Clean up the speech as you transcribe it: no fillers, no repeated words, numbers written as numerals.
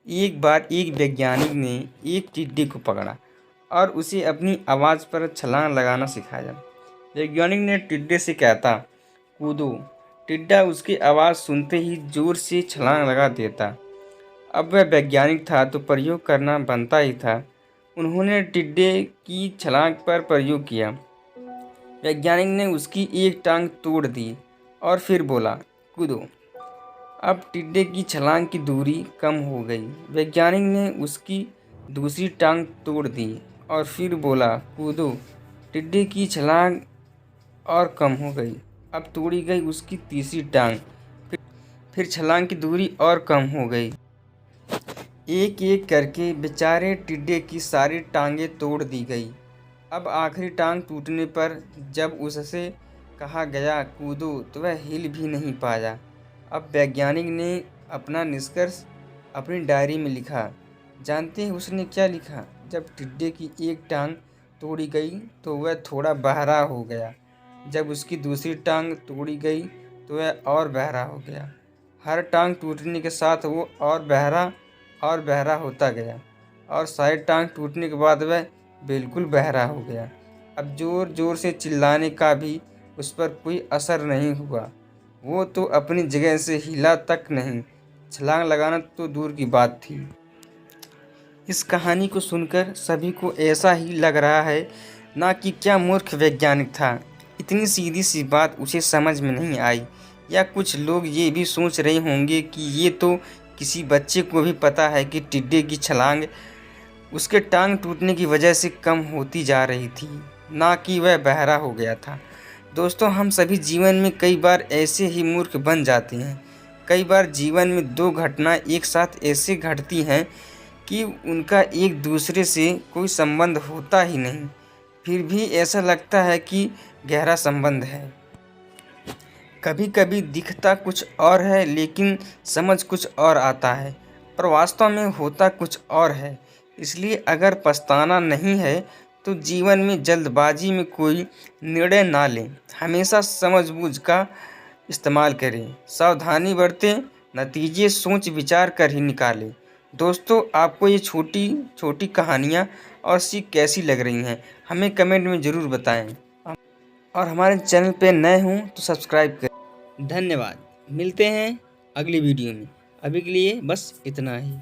एक बार एक वैज्ञानिक ने एक टिड्डे को पकड़ा और उसे अपनी आवाज़ पर छलांग लगाना सिखाया। वैज्ञानिक ने टिड्डे से कहता, कूदो। टिड्डा उसकी आवाज़ सुनते ही जोर से छलांग लगा देता। अब वह वैज्ञानिक था तो प्रयोग करना बनता ही था। उन्होंने टिड्डे की छलांग पर प्रयोग किया। वैज्ञानिक ने उसकी एक टांग तोड़ दी और फिर बोला, कूदो। अब टिड्डे की छलांग की दूरी कम हो गई। वैज्ञानिक ने उसकी दूसरी टांग तोड़ दी और फिर बोला, कूदो। टिड्डे की छलांग और कम हो गई। अब तोड़ी गई उसकी तीसरी टांग। फिर छलांग की दूरी और कम हो गई। एक एक करके बेचारे टिड्डे की सारी टांगें तोड़ दी गई। अब आखिरी टांग टूटने पर जब उससे कहा गया कूदो तो वह हिल भी नहीं पाया। अब वैज्ञानिक ने अपना निष्कर्ष अपनी डायरी में लिखा। जानते हैं उसने क्या लिखा? जब टिड्डे की एक टांग तोड़ी गई तो वह थोड़ा बहरा हो गया। जब उसकी दूसरी टांग तोड़ी गई तो वह और बहरा हो गया। हर टांग टूटने के साथ वो और बहरा होता गया और सारी टांग टूटने के बाद वह बिल्कुल बहरा हो गया। अब ज़ोर ज़ोर से चिल्लाने का भी उस पर कोई असर नहीं हुआ। वो तो अपनी जगह से हिला तक नहीं, छलांग लगाना तो दूर की बात थी। इस कहानी को सुनकर सभी को ऐसा ही लग रहा है ना कि क्या मूर्ख वैज्ञानिक था, इतनी सीधी सी बात उसे समझ में नहीं आई। या कुछ लोग ये भी सोच रहे होंगे कि ये तो किसी बच्चे को भी पता है कि टिड्डे की छलांग उसके टांग टूटने की वजह से कम होती जा रही थी, ना कि वह बहरा हो गया था। दोस्तों, हम सभी जीवन में कई बार ऐसे ही मूर्ख बन जाते हैं। कई बार जीवन में दो घटना एक साथ ऐसे घटती हैं कि उनका एक दूसरे से कोई संबंध होता ही नहीं, फिर भी ऐसा लगता है कि गहरा संबंध है। कभी कभी दिखता कुछ और है लेकिन समझ कुछ और आता है और वास्तव में होता कुछ और है। इसलिए अगर पछताना नहीं है तो जीवन में जल्दबाजी में कोई निर्णय ना लें। हमेशा समझबूझ का इस्तेमाल करें, सावधानी बरतें, नतीजे सोच विचार कर ही निकालें। दोस्तों, आपको ये छोटी छोटी कहानियाँ और सीख कैसी लग रही हैं, हमें कमेंट में ज़रूर बताएं। और हमारे चैनल पे नए हों तो सब्सक्राइब करें। धन्यवाद। मिलते हैं अगली वीडियो में। अभी के लिए बस इतना ही।